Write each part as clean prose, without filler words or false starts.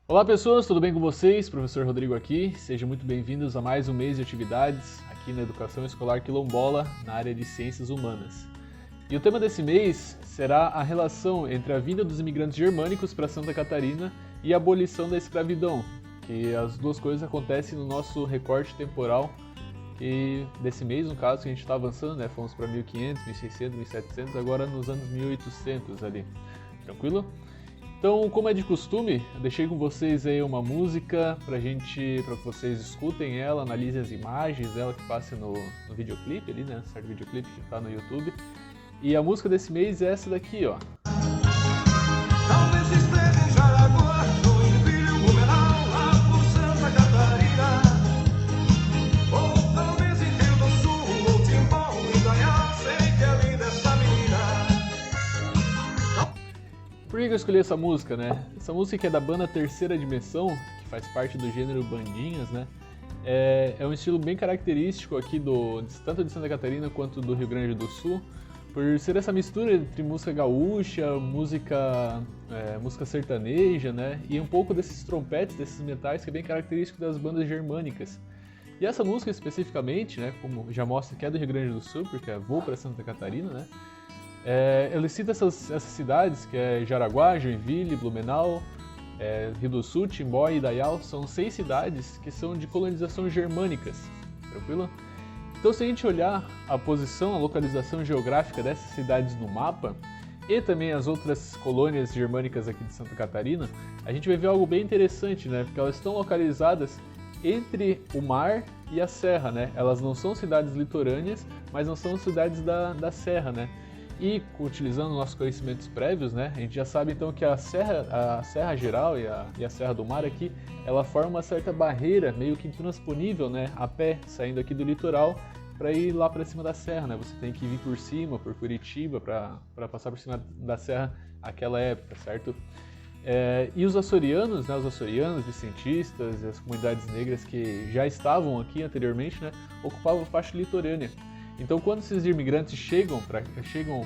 Olá pessoas, tudo bem com vocês? Professor Rodrigo aqui. Sejam muito bem-vindos a mais um mês de atividades aqui na Educação Escolar Quilombola, na área de Ciências Humanas. E o tema desse mês será a relação entre a vinda dos imigrantes germânicos para Santa Catarina e a abolição da escravidão, que as duas coisas acontecem no nosso recorte temporal e desse mês, no caso, que a gente está avançando, né? Fomos para 1500, 1600, 1700, agora nos anos 1800 ali. Tranquilo? Então, como é de costume, eu deixei com vocês aí uma música para que vocês escutem ela, analisem as imagens dela que passa no videoclipe ali, né? Certo videoclipe que está no YouTube. E a música desse mês é essa daqui, ó. Talvez esteja em Jaraguá, Joinville, Blumenau, lá por Santa Catarina. Ou talvez em Rio do Sul, ou Timbó, Indaial, sei que é linda essa menina. Por que eu escolhi essa música, né? Essa música que é da banda Terceira Dimensão, que faz parte do gênero bandinhas, né? É um estilo bem característico aqui tanto de Santa Catarina quanto do Rio Grande do Sul, por ser essa mistura entre música gaúcha, música sertaneja, né? E um pouco desses trompetes, desses metais que é bem característico das bandas germânicas. E essa música especificamente, né? Como já mostra que é do Rio Grande do Sul, porque é Vou para Santa Catarina, né? Ele cita essas cidades, que é Jaraguá, Joinville, Blumenau, Rio do Sul, Timbó e Indaial. São 6 cidades que são de colonização germânicas, tranquilo? Então, se a gente olhar a posição, a localização geográfica dessas cidades no mapa e também as outras colônias germânicas aqui de Santa Catarina, a gente vai ver algo bem interessante, né? Porque elas estão localizadas entre o mar e a serra, né? Elas não são cidades litorâneas, mas não são cidades da serra, né? E utilizando nossos conhecimentos prévios, né, a gente já sabe então que a Serra Geral e a Serra do Mar aqui, ela forma uma certa barreira meio que intransponível, né, a pé, saindo aqui do litoral para ir lá para cima da serra, né? Você tem que vir por cima, por Curitiba, para passar por cima da serra naquela época, certo? E os açorianos, né, os açorianos, vicentistas, as comunidades negras que já estavam aqui anteriormente, né, ocupavam a faixa litorânea. Então, quando esses imigrantes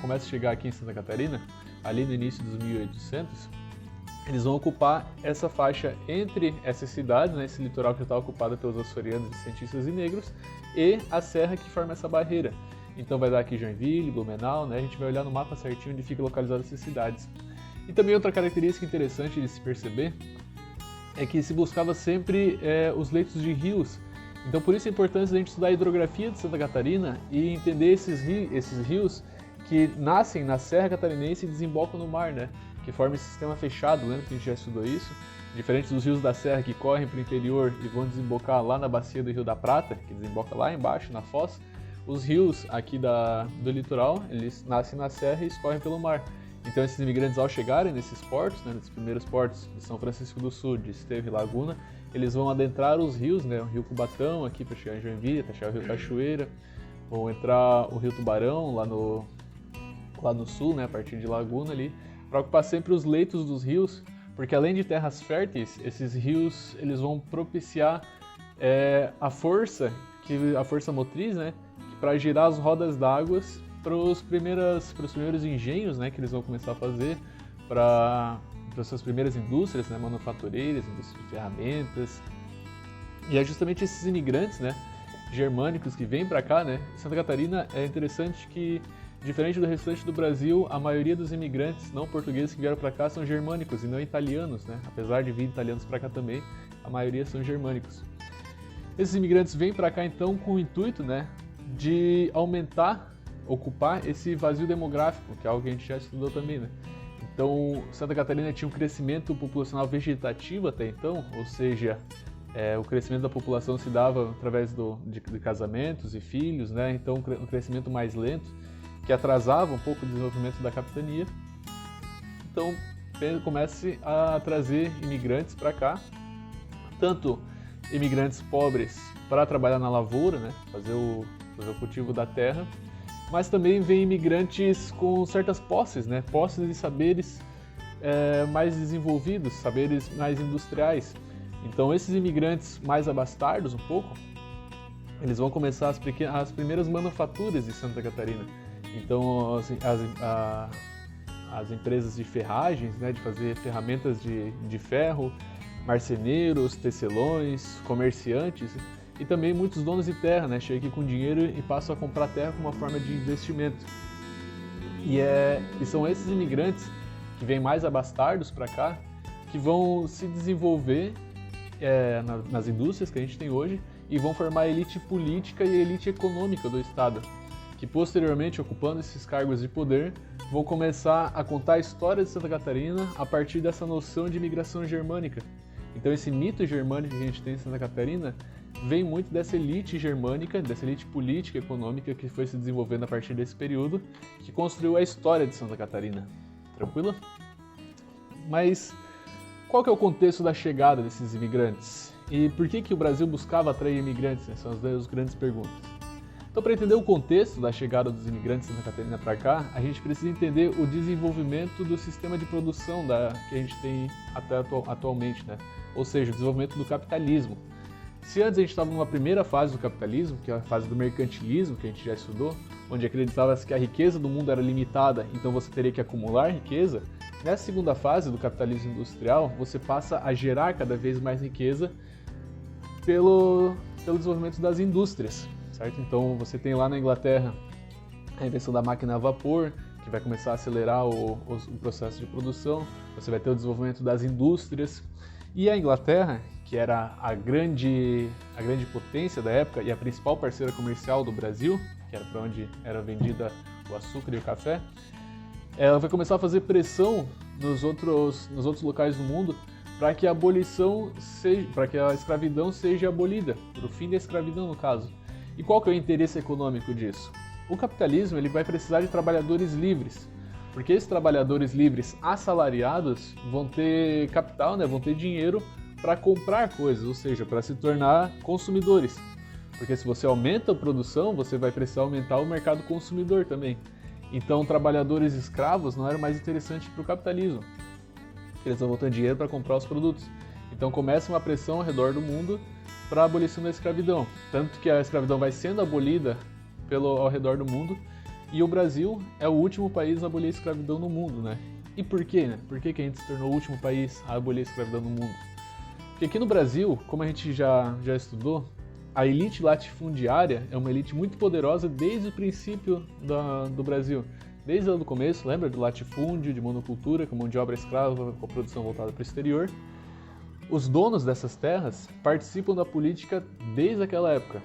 começam a chegar aqui em Santa Catarina, ali no início dos 1800, eles vão ocupar essa faixa entre essas cidades, né, esse litoral que está ocupado pelos açorianos, vicentistas e negros, e a serra que forma essa barreira. Então, vai dar aqui Joinville, Blumenau, né, a gente vai olhar no mapa certinho onde fica localizadas essas cidades. E também outra característica interessante de se perceber é que se buscava sempre os leitos de rios. Então, por isso a importância da gente estudar a hidrografia de Santa Catarina e entender esses rios que nascem na Serra Catarinense e desembocam no mar, né? Que formam esse sistema fechado, lembra que a gente já estudou isso? Diferente dos rios da Serra que correm para o interior e vão desembocar lá na bacia do Rio da Prata, que desemboca lá embaixo, na foz, os rios aqui do litoral, eles nascem na Serra e escorrem pelo mar. Então, esses imigrantes, ao chegarem nesses portos, né, nesses primeiros portos de São Francisco do Sul, de Estevo e Laguna, eles vão adentrar os rios, né, o Rio Cubatão aqui para chegar em Joinville, para chegar o Rio Cachoeira, vão entrar o Rio Tubarão lá no sul, né, a partir de Laguna ali, para ocupar sempre os leitos dos rios, porque além de terras férteis, esses rios eles vão propiciar a força motriz, né, para girar as rodas d'água para os primeiros engenhos, né, que eles vão começar a fazer para suas primeiras indústrias, né, manufatureiras, indústrias de ferramentas. E é justamente esses imigrantes, né, germânicos que vêm para cá, né? Santa Catarina é interessante que, diferente do restante do Brasil, a maioria dos imigrantes não portugueses que vieram para cá são germânicos e não italianos, né? Apesar de vir italianos para cá também, a maioria são germânicos. Esses imigrantes vêm para cá então com o intuito, né, de ocupar esse vazio demográfico, que é algo que a gente já estudou também, né? Então, Santa Catarina tinha um crescimento populacional vegetativo até então, ou seja, o crescimento da população se dava através de casamentos e filhos, né? Então, um crescimento mais lento, que atrasava um pouco o desenvolvimento da capitania. Então, começa a trazer imigrantes para cá, tanto imigrantes pobres para trabalhar na lavoura, né? Fazer o cultivo da terra, mas também vem imigrantes com certas posses, né? Posses e saberes mais desenvolvidos, saberes mais industriais. Então, esses imigrantes mais abastardos um pouco, eles vão começar as primeiras manufaturas de Santa Catarina. Então, as empresas de ferragens, né, de fazer ferramentas de ferro, marceneiros, tecelões, comerciantes e também muitos donos de terra, né? Chegam aqui com dinheiro e passam a comprar terra como uma forma de investimento. E são esses imigrantes que vêm mais abastardos para cá que vão se desenvolver nas indústrias que a gente tem hoje e vão formar a elite política e a elite econômica do Estado, que posteriormente, ocupando esses cargos de poder, vão começar a contar a história de Santa Catarina a partir dessa noção de imigração germânica. Então esse mito germânico que a gente tem em Santa Catarina vem muito dessa elite germânica, dessa elite política e econômica que foi se desenvolvendo a partir desse período, que construiu a história de Santa Catarina. Tranquilo? Mas qual que é o contexto da chegada desses imigrantes? E por que o Brasil buscava atrair imigrantes? São as duas grandes perguntas. Então, para entender o contexto da chegada dos imigrantes de Santa Catarina para cá, a gente precisa entender o desenvolvimento do sistema de produção que a gente tem até atualmente, né? Ou seja, o desenvolvimento do capitalismo. Se antes a gente estava numa primeira fase do capitalismo, que é a fase do mercantilismo, que a gente já estudou, onde acreditava-se que a riqueza do mundo era limitada, então você teria que acumular riqueza, nessa segunda fase do capitalismo industrial, você passa a gerar cada vez mais riqueza pelo desenvolvimento das indústrias, certo? Então você tem lá na Inglaterra a invenção da máquina a vapor, que vai começar a acelerar o processo de produção, você vai ter o desenvolvimento das indústrias, e a Inglaterra, que era a grande potência da época e a principal parceira comercial do Brasil, que era para onde era vendida o açúcar e o café, ela vai começar a fazer pressão nos outros locais do mundo para que a escravidão seja abolida, para o fim da escravidão no caso. E qual que é o interesse econômico disso? O capitalismo ele vai precisar de trabalhadores livres, porque esses trabalhadores livres assalariados vão ter capital, né, vão ter dinheiro para comprar coisas, ou seja, para se tornar consumidores. Porque se você aumenta a produção, você vai precisar aumentar o mercado consumidor também. Então, trabalhadores escravos não era mais interessante para o capitalismo, porque eles vão botar dinheiro para comprar os produtos. Então, começa uma pressão ao redor do mundo para a abolição da escravidão. Tanto que a escravidão vai sendo abolida ao redor do mundo, e o Brasil é o último país a abolir a escravidão no mundo, né? E por quê, né? Por que a gente se tornou o último país a abolir a escravidão no mundo? Porque aqui no Brasil, como a gente já estudou, a elite latifundiária é uma elite muito poderosa desde o princípio do Brasil. Desde lá do começo, lembra do latifúndio, de monocultura, com mão de obra escrava, com a produção voltada para o exterior. Os donos dessas terras participam da política desde aquela época.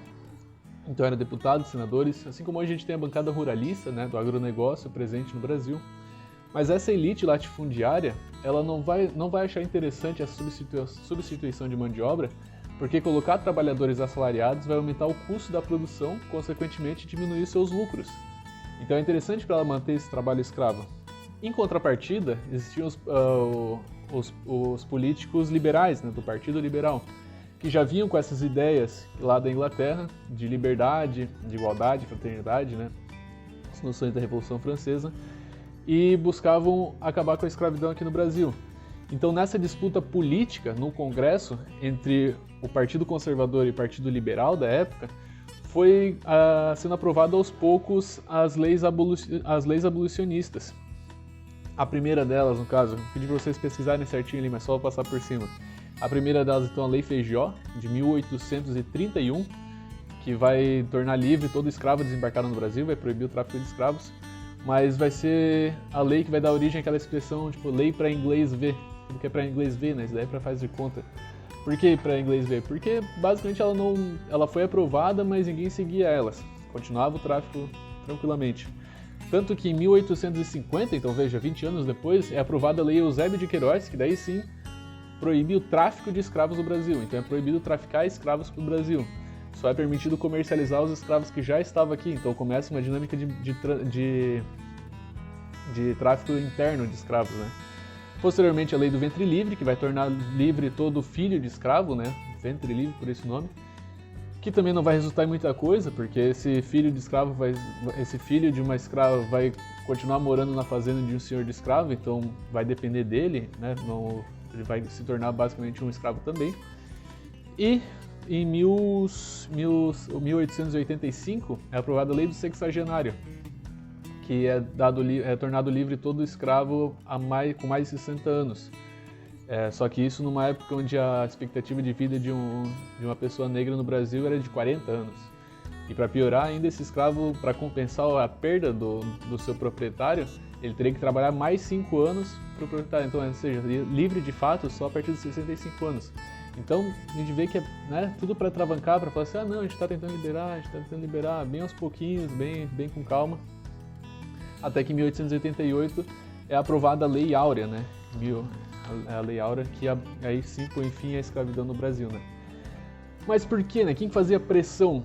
Então eram deputados, senadores, assim como hoje a gente tem a bancada ruralista, né, do agronegócio presente no Brasil. Mas essa elite latifundiária, ela não vai achar interessante a substituição de mão de obra, porque colocar trabalhadores assalariados vai aumentar o custo da produção, consequentemente diminuir seus lucros. Então é interessante para ela manter esse trabalho escravo. Em contrapartida, existiam os políticos liberais, né, do Partido Liberal, que já vinham com essas ideias lá da Inglaterra, de liberdade, de igualdade, fraternidade, né, as noções da Revolução Francesa, e buscavam acabar com a escravidão aqui no Brasil. Então, nessa disputa política no Congresso entre o Partido Conservador e o Partido Liberal da época, foi sendo aprovado aos poucos as leis abolicionistas. A primeira delas, no caso, pedi para vocês pesquisarem certinho ali, mas só vou passar por cima. A primeira delas, então, a Lei Feijó, de 1831, que vai tornar livre todo escravo desembarcado no Brasil, vai proibir o tráfico de escravos, mas vai ser a lei que vai dar origem àquela expressão, tipo, lei para inglês ver. Tudo que é para inglês ver, né? Isso daí é para faz de conta. Por que para inglês ver? Porque, basicamente, ela foi aprovada, mas ninguém seguia elas. Continuava o tráfico tranquilamente. Tanto que em 1850, então veja, 20 anos depois, é aprovada a Lei Eusébio de Queiroz, que daí sim proíbe o tráfico de escravos no Brasil. Então é proibido traficar escravos para o Brasil. Só é permitido comercializar os escravos que já estavam aqui. Então começa uma dinâmica de tráfico interno de escravos, né? Posteriormente a Lei do Ventre Livre, que vai tornar livre todo filho de escravo, né? Ventre Livre, por esse nome. Que também não vai resultar em muita coisa, porque esse filho de uma escrava vai continuar morando na fazenda de um senhor de escravo, então vai depender dele, né? Ele vai se tornar basicamente um escravo também. E em 1885 é aprovada a Lei do Sexagenário, que é tornado livre todo escravo com mais de 60 anos. Só que isso numa época onde a expectativa de vida de uma pessoa negra no Brasil era de 40 anos. E para piorar ainda, esse escravo, para compensar a perda do seu proprietário, ele teria que trabalhar mais 5 anos para o proprietário. Então, ou seja, livre de fato só a partir dos 65 anos. Então, a gente vê que é, né, tudo para atravancar, para falar assim, não, a gente está tentando liberar, bem aos pouquinhos, bem com calma. Até que em 1888 é aprovada a Lei Áurea, né? A Lei Áurea, que aí sim põe fim à escravidão no Brasil, né? Mas por quê, né? Quem fazia pressão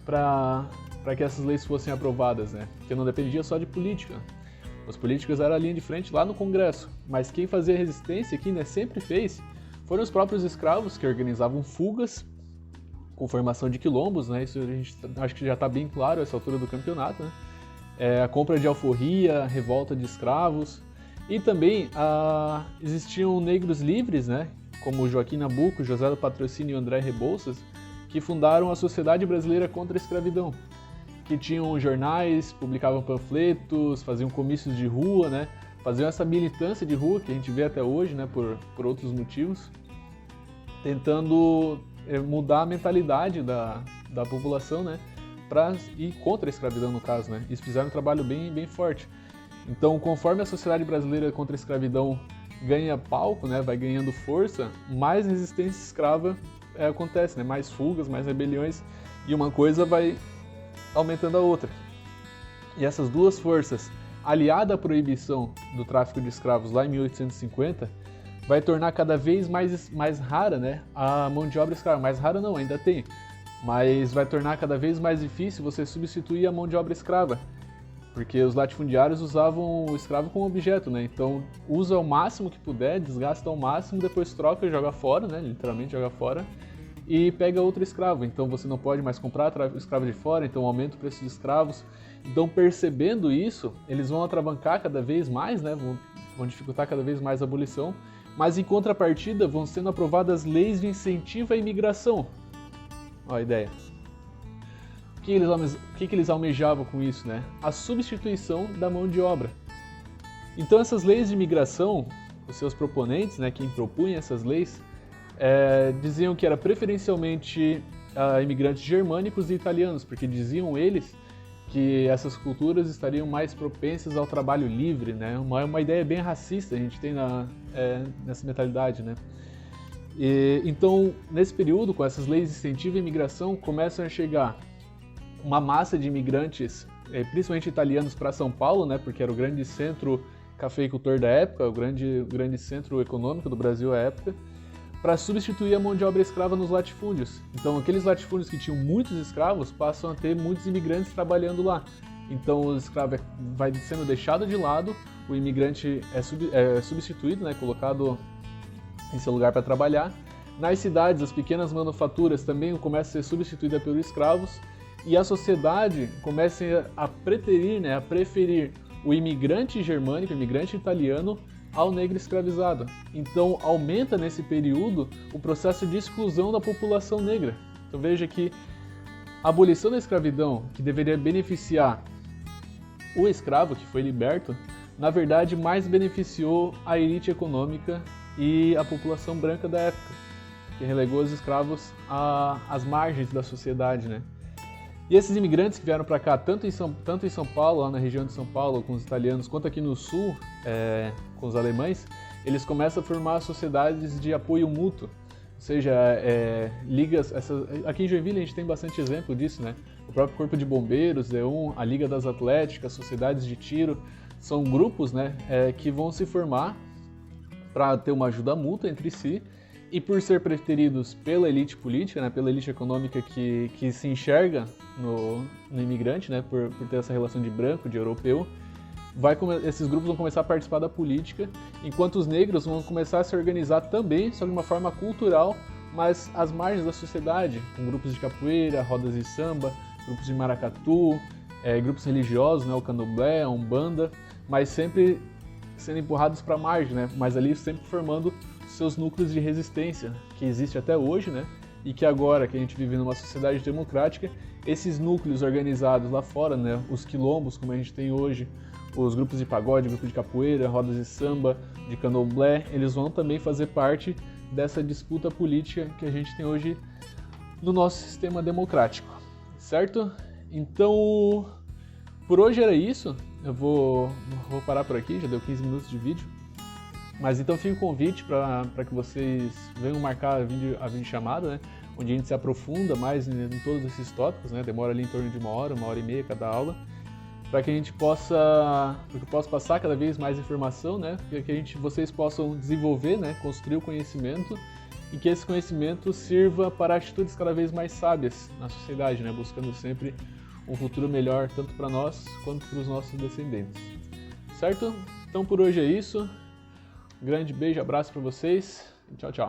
para que essas leis fossem aprovadas, né? Porque não dependia só de política. Os políticos eram a linha de frente lá no Congresso, mas quem fazia resistência aqui, né, sempre fez, foram os próprios escravos que organizavam fugas com formação de quilombos, né? Isso a gente acho que já está bem claro a essa altura do campeonato, né? A compra de alforria, revolta de escravos e também existiam negros livres, né? Como Joaquim Nabuco, José do Patrocínio e André Rebouças, que fundaram a Sociedade Brasileira contra a Escravidão, que tinham jornais, publicavam panfletos, faziam comícios de rua, né? Faziam essa militância de rua que a gente vê até hoje, né? Por outros motivos, tentando mudar a mentalidade da população, né? Para ir contra a escravidão, no caso, né? Eles fizeram um trabalho bem forte. Então, conforme a Sociedade Brasileira contra a Escravidão ganha palco, né? Vai ganhando força, mais resistência escrava acontece, né? Mais fugas, mais rebeliões, e uma coisa vai aumentando a outra. E essas duas forças, aliada à proibição do tráfico de escravos lá em 1850, vai tornar cada vez mais rara, né, a mão de obra escrava. Mais rara não, ainda tem, mas vai tornar cada vez mais difícil você substituir a mão de obra escrava, porque os latifundiários usavam o escravo como objeto, né? Então usa ao máximo que puder, desgasta ao máximo, depois troca e joga fora, né? Literalmente joga fora, e pega outro escravo. Então você não pode mais comprar o escravo de fora, então aumenta o preço dos escravos. Então, percebendo isso, eles vão atravancar cada vez mais, né? Vão dificultar cada vez mais a abolição, mas em contrapartida vão sendo aprovadas leis de incentivo à imigração. Olha a ideia. O que eles almejavam com isso, né? A substituição da mão de obra. Então, essas leis de imigração, os seus proponentes, né, quem propunha essas leis, diziam que era preferencialmente imigrantes germânicos e italianos, porque diziam eles que essas culturas estariam mais propensas ao trabalho livre, né? Uma ideia bem racista a gente tem nessa mentalidade, né? Então, nesse período, com essas leis de incentivo à imigração, começam a chegar uma massa de imigrantes, principalmente italianos, para São Paulo, né? Porque era o grande centro cafeicultor da época, o grande centro econômico do Brasil à época, para substituir a mão de obra escrava nos latifúndios. Então, aqueles latifúndios que tinham muitos escravos passam a ter muitos imigrantes trabalhando lá. Então, o escravo vai sendo deixado de lado, o imigrante é substituído, né, colocado em seu lugar para trabalhar. Nas cidades, as pequenas manufaturas também começam a ser substituídas pelos escravos, e a sociedade começa a preterir, né, a preferir o imigrante germânico, o imigrante italiano, ao negro escravizado. Então aumenta nesse período o processo de exclusão da população negra. Então veja que a abolição da escravidão, que deveria beneficiar o escravo que foi liberto, na verdade mais beneficiou a elite econômica e a população branca da época, que relegou os escravos às margens da sociedade, né? E esses imigrantes que vieram para cá, tanto em São Paulo, lá na região de São Paulo, com os italianos, quanto aqui no sul, com os alemães, eles começam a formar sociedades de apoio mútuo. Ou seja, ligas... Aqui em Joinville a gente tem bastante exemplo disso, né? O próprio Corpo de Bombeiros, a Liga das Atléticas, sociedades de tiro, são grupos, né, que vão se formar para ter uma ajuda mútua entre si, e por ser preteridos pela elite política, né, pela elite econômica que se enxerga no imigrante, né, por ter essa relação de branco, de europeu, esses grupos vão começar a participar da política, enquanto os negros vão começar a se organizar também, só de uma forma cultural, mas às margens da sociedade, com grupos de capoeira, rodas de samba, grupos de maracatu, grupos religiosos, né, o candomblé, a umbanda, mas sempre sendo empurrados para a margem, né, mas ali sempre formando seus núcleos de resistência, que existe até hoje, né? E que agora que a gente vive numa sociedade democrática, esses núcleos organizados lá fora, né? Os quilombos, como a gente tem hoje, os grupos de pagode, grupo de capoeira, rodas de samba, de candomblé, eles vão também fazer parte dessa disputa política que a gente tem hoje no nosso sistema democrático, certo? Então, por hoje era isso, eu vou parar por aqui, já deu 15 minutos de vídeo, mas então fica o convite para que vocês venham marcar a videochamada, né? Onde a gente se aprofunda mais em todos esses tópicos, né? Demora ali em torno de 1h e meia cada aula, para que a gente possa passar cada vez mais informação, né? Para que vocês possam desenvolver, né? Construir o conhecimento e que esse conhecimento sirva para atitudes cada vez mais sábias na sociedade, né? Buscando sempre um futuro melhor tanto para nós quanto para os nossos descendentes, certo? Então por hoje é isso. Um grande beijo, abraço para vocês e tchau, tchau.